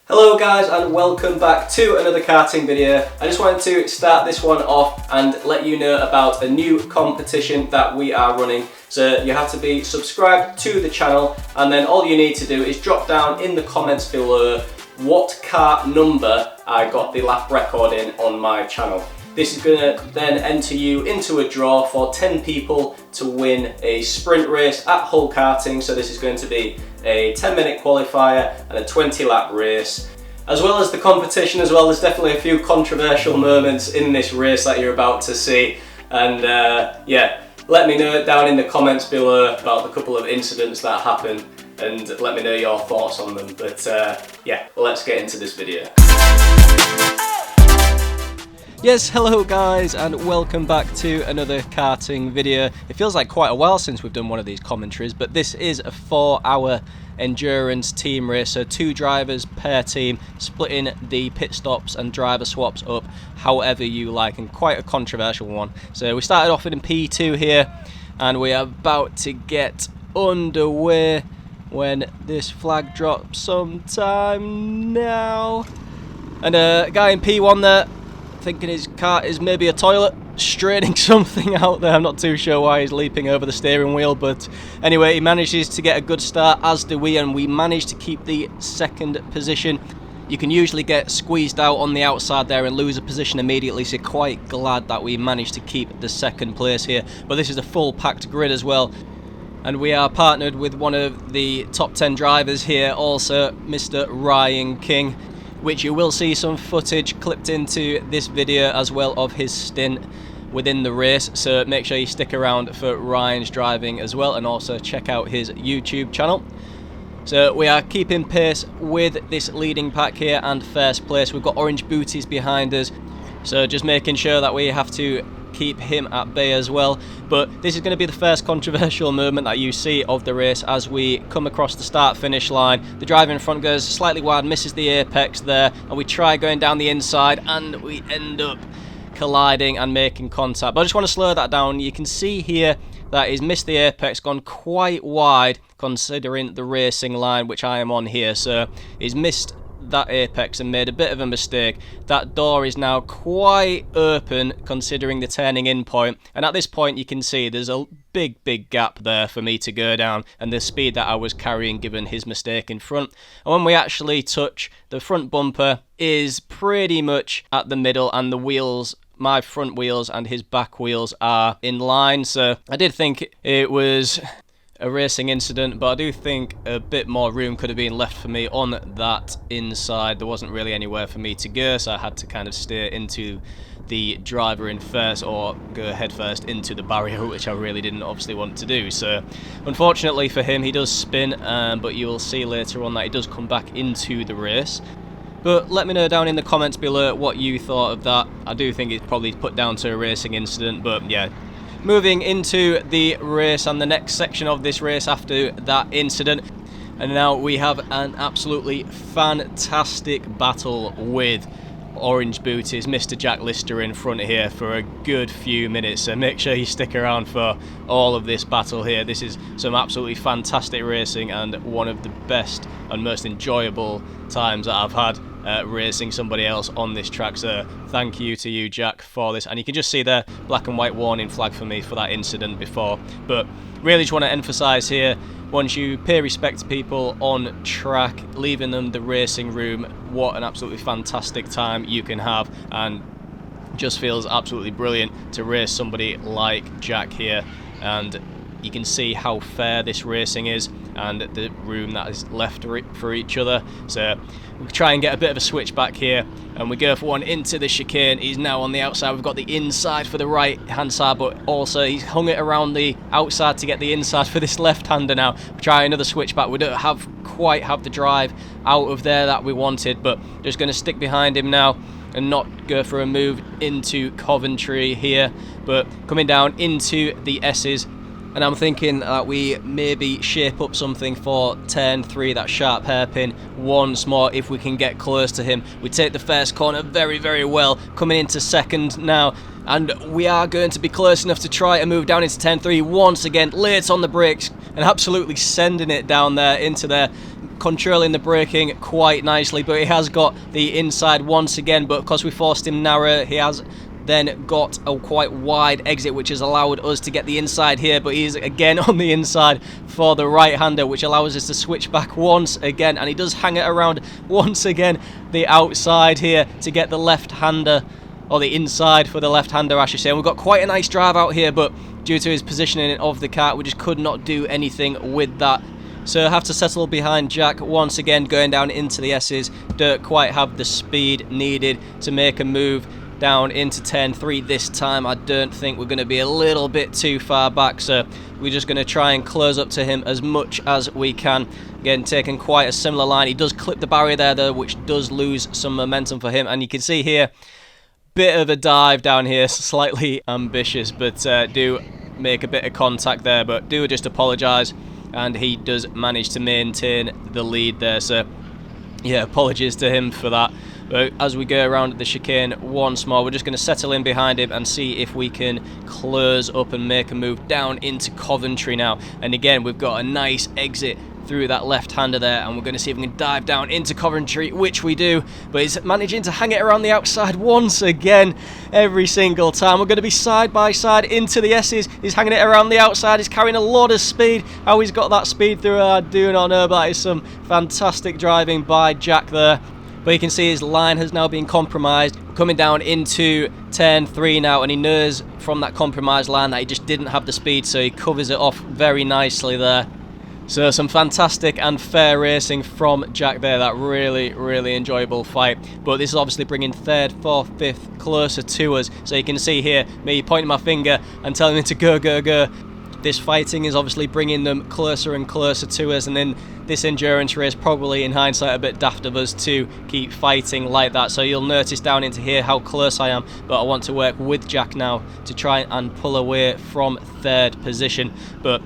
Hello guys and welcome back to another karting video. I just wanted to start this one off and let you know about a new competition that we are running. So you have to be subscribed to the channel, and then all you need to do is drop down in the comments below what car number I got the lap record in on my channel. This is going to then enter you into a draw for 10 people to win a sprint race at Hull Karting. So this is going to be a 10-minute qualifier and a 20-lap race. As well as the competition as well, there's definitely a few controversial moments in this race that you're about to see. And yeah, let me know down in the comments below about the couple of incidents that happened and let me know your thoughts on them. But yeah, let's get into this video. Yes, hello guys and welcome back to another karting video. It feels like quite a while since we've done one of these commentaries, but this is a 4-hour endurance team race, so 2 drivers per team, splitting the pit stops and driver swaps up however you like, and quite a controversial one. So we started off in P2 here and we are about to get underway when this flag drops sometime now. And a guy in P1 there, thinking his car is maybe a toilet, straining something out there. I'm not too sure why he's leaping over the steering wheel, but anyway, he manages to get a good start, as do we, and we managed to keep the second position. You can usually get squeezed out on the outside there and lose a position immediately, so quite glad that we managed to keep the second place here. But this is a full packed grid as well, and we are partnered with one of the top 10 drivers here also, Mr. Ryan King, which you will see some footage clipped into this video as well of his stint within the race, so make sure you stick around for Ryan's driving as well, and also check out his YouTube channel. So we are keeping pace with this leading pack here and first place. We've got orange booties behind us, so just making sure that we have to keep him at bay as well. But this is going to be the first controversial moment that you see of the race as we come across the start finish line. The driver in front goes slightly wide, misses the apex there, and we try going down the inside and we end up colliding and making contact. But I just want to slow that down. You can see here that he's missed the apex, gone quite wide considering the racing line which I am on here, so he's missed that apex and made a bit of a mistake. That door is now quite open considering the turning in point, and at this point you can see there's a big gap there for me to go down and the speed that I was carrying given his mistake in front. And when we actually touch, the front bumper is pretty much at the middle and the wheels, my front wheels and his back wheels, are in line. So I did think it was a racing incident, but I do think a bit more room could have been left for me on that inside. There wasn't really anywhere for me to go, so I had to kind of steer into the driver in first, or go head first into the barrier, which I really didn't obviously want to do. So unfortunately for him, he does spin, but you will see later on that he does come back into the race. But let me know down in the comments below what you thought of that. I do think it's probably put down to a racing incident, but yeah. Moving into the race and the next section of this race after that incident, and now we have an absolutely fantastic battle with orange booties, Mr. Jack Lister in front here for a good few minutes, so make sure you stick around for all of this battle here. This is some absolutely fantastic racing and one of the best and most enjoyable times that I've had racing somebody else on this track, so thank you to you, Jack, for this. And you can just see there black and white warning flag for me for that incident before. But really just want to emphasize here, once you pay respect to people on track, leaving them the racing room, what an absolutely fantastic time you can have, and just feels absolutely brilliant to race somebody like Jack here. And you can see how fair this racing is and the room that is left for each other. So we try and get a bit of a switch back here, and we go for one into the chicane. He's now on the outside. We've got the inside for the right hand side, but also he's hung it around the outside to get the inside for this left hander. Now we try another switch back. We don't quite have the drive out of there that we wanted, but just going to stick behind him now and not go for a move into Coventry here, but coming down into the S's. And I'm thinking that we maybe shape up something for turn 3, that sharp hairpin, once more if we can get close to him. We take the first corner very, very well, coming into second now. And we are going to be close enough to try and move down into turn 3 once again, late on the brakes, and absolutely sending it down there into there. Controlling the braking quite nicely, but he has got the inside once again, but because we forced him narrow, he has then got a quite wide exit, which has allowed us to get the inside here, but he's again on the inside for the right-hander, which allows us to switch back once again, and he does hang it around once again the outside here to get the left-hander, or the inside for the left-hander, I should say. And we've got quite a nice drive out here, but due to his positioning of the kart, we just could not do anything with that. So I have to settle behind Jack once again, going down into the S's. Don't quite have the speed needed to make a move down into turn 3 this time. I don't think we're going to be a little bit too far back, so we're just going to try and close up to him as much as we can. Again, taking quite a similar line. He does clip the barrier there though, which does lose some momentum for him, and you can see here, bit of a dive down here, slightly ambitious, but do make a bit of contact there, but do just apologise, and he does manage to maintain the lead there, so yeah, apologies to him for that. But as we go around the chicane once more, we're just going to settle in behind him and see if we can close up and make a move down into Coventry now. And again, we've got a nice exit through that left-hander there, and we're going to see if we can dive down into Coventry, which we do, but he's managing to hang it around the outside once again, every single time. We're going to be side by side into the S's. He's hanging it around the outside. He's carrying a lot of speed. How he's got that speed through, I do not know, but that is some fantastic driving by Jack there. But you can see his line has now been compromised. Coming down into turn 3 now, and he knows from that compromised line that he just didn't have the speed, so he covers it off very nicely there. So some fantastic and fair racing from Jack there. That really, really enjoyable fight. But this is obviously bringing 3rd, 4th, 5th closer to us. So you can see here me pointing my finger and telling him to go, go, go. This fighting is obviously bringing them closer and closer to us, and then this endurance race, probably in hindsight a bit daft of us to keep fighting like that. So you'll notice down into here how close I am, but I want to work with Jack now to try and pull away from 3rd position. But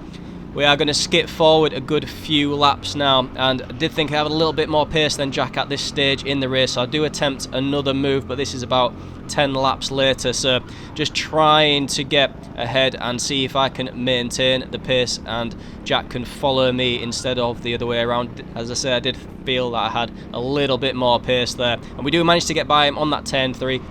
we are going to skip forward a good few laps now, and I did think I have a little bit more pace than Jack at this stage in the race, so I do attempt another move, but this is about 10 laps later, so just trying to get ahead and see if I can maintain the pace and Jack can follow me instead of the other way around. As I say, I did feel that I had a little bit more pace there, and we do manage to get by him on that turn 3.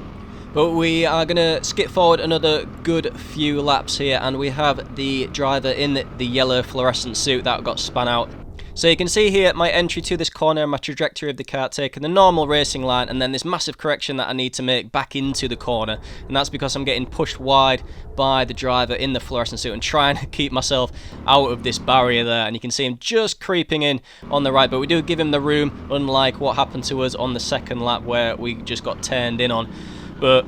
But we are going to skip forward another good few laps here, and we have the driver in the yellow fluorescent suit that got spun out. So you can see here my entry to this corner, my trajectory of the kart taking the normal racing line, and then this massive correction that I need to make back into the corner, and that's because I'm getting pushed wide by the driver in the fluorescent suit and trying to keep myself out of this barrier there. And you can see him just creeping in on the right, but we do give him the room, unlike what happened to us on the second lap where we just got turned in on. But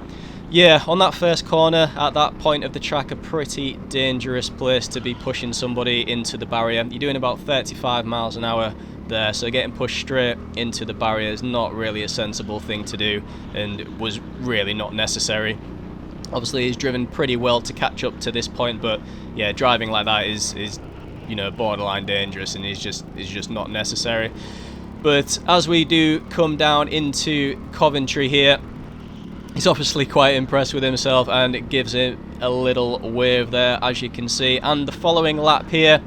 yeah, on that first corner, at that point of the track, a pretty dangerous place to be pushing somebody into the barrier. You're doing about 35 miles an hour there, so getting pushed straight into the barrier is not really a sensible thing to do, and was really not necessary. Obviously, he's driven pretty well to catch up to this point, but yeah, driving like that is you know, borderline dangerous, and is just not necessary. But as we do come down into Coventry here, he's obviously quite impressed with himself, and it gives him a little wave there, as you can see. And the following lap here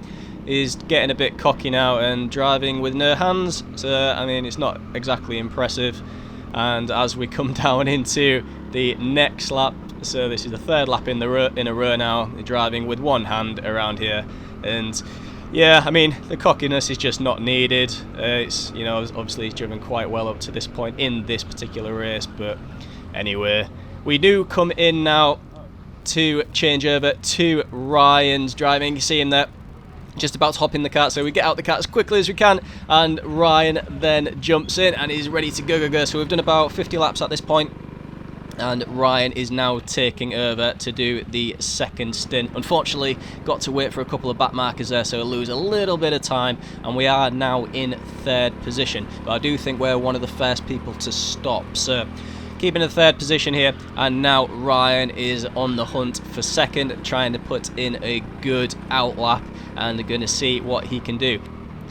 is getting a bit cocky now and driving with no hands, so I mean, it's not exactly impressive. And as we come down into the next lap, so this is the 3rd lap in a row now, driving with one hand around here. And yeah, I mean, the cockiness is just not needed. It's, you know, obviously he's driven quite well up to this point in this particular race, but anyway, we do come in now to change over to Ryan's driving. You see him there, just about to hop in the kart, so we get out the kart as quickly as we can, and Ryan then jumps in and is ready to go. So we've done about 50 laps at this point, and Ryan is now taking over to do the second stint. Unfortunately, got to wait for a couple of back markers there, so we'll lose a little bit of time, and we are now in 3rd position. But I do think we're one of the first people to stop, so keeping the third position here, and now Ryan is on the hunt for second, trying to put in a good outlap, and going to see what he can do.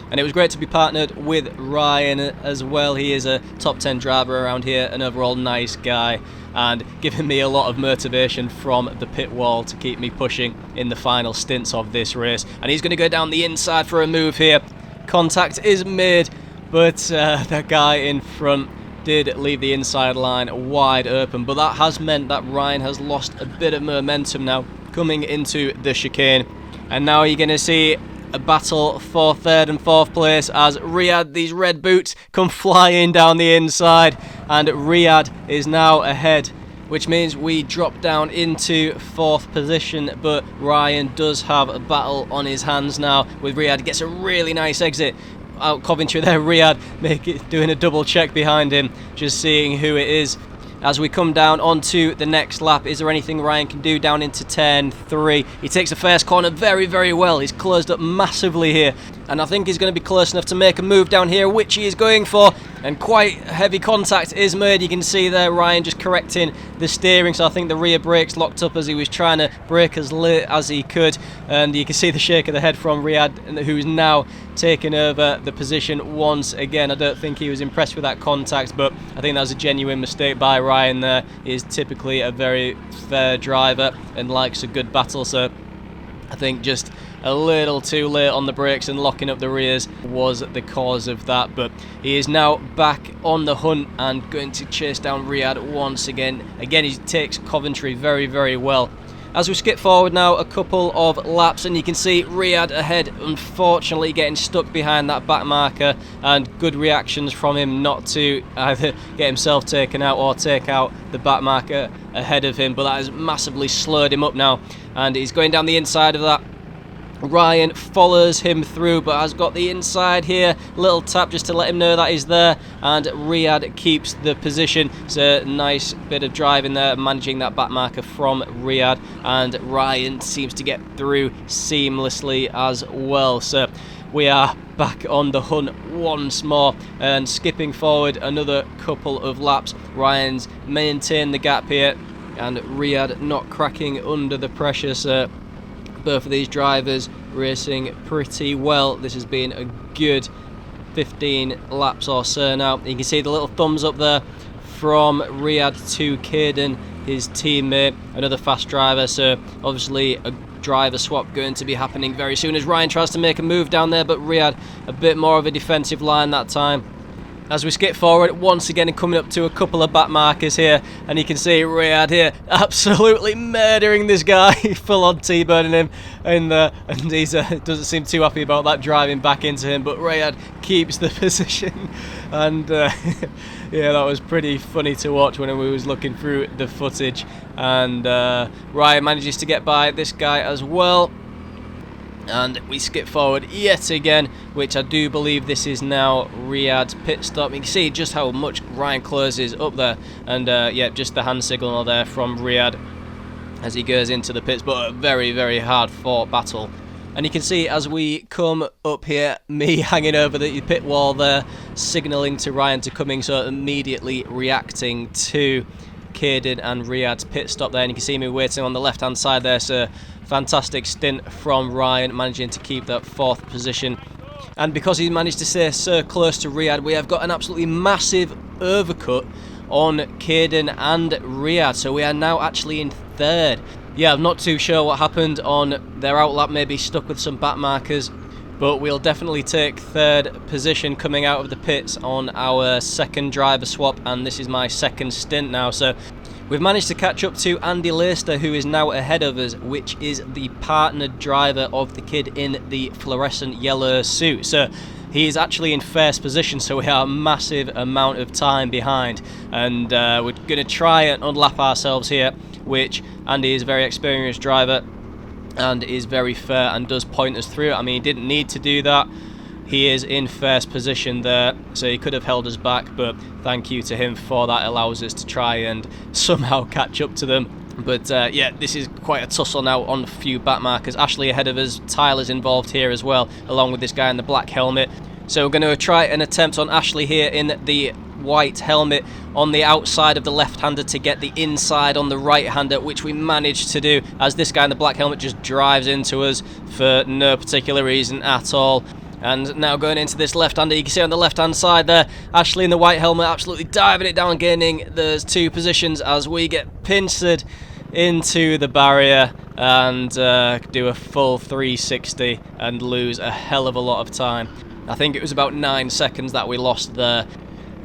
And it was great to be partnered with Ryan as well. He is a top 10 driver around here, an overall nice guy, and giving me a lot of motivation from the pit wall to keep me pushing in the final stints of this race. And he's going to go down the inside for a move here. Contact is made, but the guy in front did leave the inside line wide open. But that has meant that Ryan has lost a bit of momentum now coming into the chicane. And now you're going to see a battle for third and fourth place as Riyadh, these red boots, come flying down the inside, and Riyadh is now ahead, which means we drop down into fourth position. But Ryan does have a battle on his hands now with Riyadh. Gets a really nice exit out Coventry there. Riyadh doing a double check behind him, just seeing who it is. As we come down onto the next lap, is there anything Ryan can do down into turn 3? He takes the first corner very, very well. He's closed up massively here, and I think he's going to be close enough to make a move down here, which he is going for, and quite heavy contact is made. You can see there Ryan just correcting the steering, so I think the rear brakes locked up as he was trying to brake as late as he could, and you can see the shake of the head from Riyadh, who's now taken over the position once again. I don't think he was impressed with that contact, but I think that was a genuine mistake by Ryan there. He is typically a very fair driver and likes a good battle, so I think just a little too late on the brakes and locking up the rears was the cause of that. But he is now back on the hunt and going to chase down Riyadh once again. Again, he takes Coventry very, very well. As we skip forward now a couple of laps, and you can see Riyadh ahead, unfortunately getting stuck behind that back marker, and good reactions from him not to either get himself taken out or take out the back marker ahead of him, but that has massively slowed him up now, and he's going down the inside of that. Ryan follows him through, but has got the inside here. Little tap just to let him know that he's there, and Riyadh keeps the position. It's a nice bit of driving there, managing that back marker from Riyadh, and Ryan seems to get through seamlessly as well. So we are back on the hunt once more, and skipping forward another couple of laps, Ryan's maintained the gap here, and Riyadh not cracking under the pressure. So both of these drivers racing pretty well. This has been a good 15 laps or so now. You can see the little thumbs up there from Riyadh to Caden, his teammate, another fast driver. So obviously a driver swap going to be happening very soon as Ryan tries to make a move down there, but Riyadh a bit more of a defensive line that time. As we skip forward once again and coming up to a couple of back markers here, and you can see Riyadh here absolutely murdering this guy, full on T-burning him in there, and he doesn't seem too happy about that, driving back into him, but Riyadh keeps the position, and yeah, that was pretty funny to watch when we was looking through the footage. And Ryan manages to get by this guy as well. And we skip forward yet again, which I do believe this is now Riyadh's pit stop. You can see just how much Ryan closes up there, and yeah, just the hand signal there from Riyadh as he goes into the pits, but a very, very hard fought battle. And you can see as we come up here, me hanging over the pit wall there, signalling to Ryan to come in, so immediately reacting to Caden and Riyadh's pit stop there, and you can see me waiting on the left hand side there. So fantastic stint from Ryan, managing to keep that fourth position, and because he managed to stay so close to Riyadh, we have got an absolutely massive overcut on Caden and Riyadh, so we are now actually in third. Yeah, I'm not too sure what happened on their outlap, maybe stuck with some back markers, but we'll definitely take third position coming out of the pits on our second driver swap, and this is my second stint now. So we've managed to catch up to Andy Laister, who is now ahead of us, which is the partnered driver of the kid in the fluorescent yellow suit. So he is actually in first position, so we are a massive amount of time behind, and we're going to try and unlap ourselves here, which Andy is a very experienced driver and is very fair and does point us through. I mean, he didn't need to do that. He is in first position there, so he could have held us back, but thank you to him for that. Allows us to try and somehow catch up to them. But yeah, this is quite a tussle now on a few back markers. Ashley ahead of us, Tyler's involved here as well, along with this guy in the black helmet. So we're going to try an attempt on Ashley here in the white helmet on the outside of the left-hander to get the inside on the right-hander, which we managed to do, as this guy in the black helmet just drives into us for no particular reason at all. And now going into this left-hander, you can see on the left-hand side there, Ashley in the white helmet absolutely diving it down, gaining those 2 positions as we get pincered into the barrier and do a full 360 and lose a hell of a lot of time. I think it was about 9 seconds that we lost there.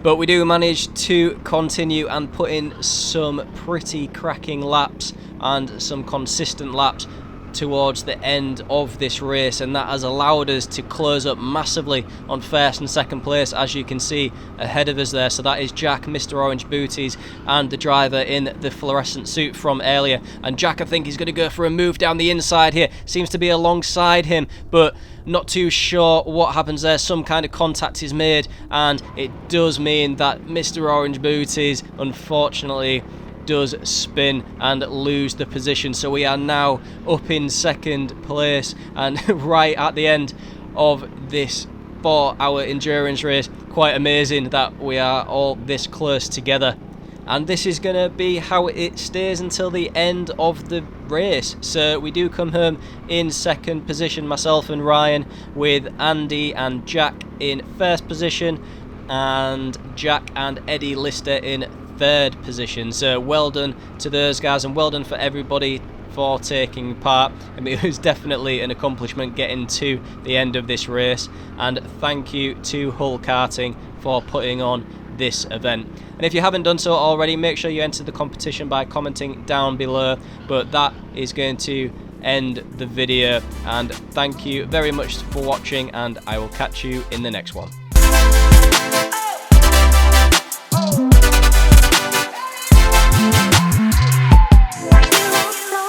But we do manage to continue and put in some pretty cracking laps and some consistent laps towards the end of this race, and that has allowed us to close up massively on first and second place, as you can see ahead of us there. So that is Jack, Mr. Orange Booties, and the driver in the fluorescent suit from earlier. And Jack, I think he's going to go for a move down the inside here, seems to be alongside him, but not too sure what happens there. Some kind of contact is made, and it does mean that Mr. Orange Booties unfortunately does spin and lose the position. So we are now up in second place, and right at the end of this 4-hour endurance race. Quite amazing that we are all this close together. And this is going to be how it stays until the end of the race. So we do come home in second position, myself and Ryan, with Andy and Jack in first position, and Jack and Eddie Lister in third position. So well done to those guys, and well done for everybody for taking part. I mean, it was definitely an accomplishment getting to the end of this race, and thank you to Hull Karting for putting on this event. And if you haven't done so already, make sure you enter the competition by commenting down below. But that is going to end the video, and thank you very much for watching, and I will catch you in the next one.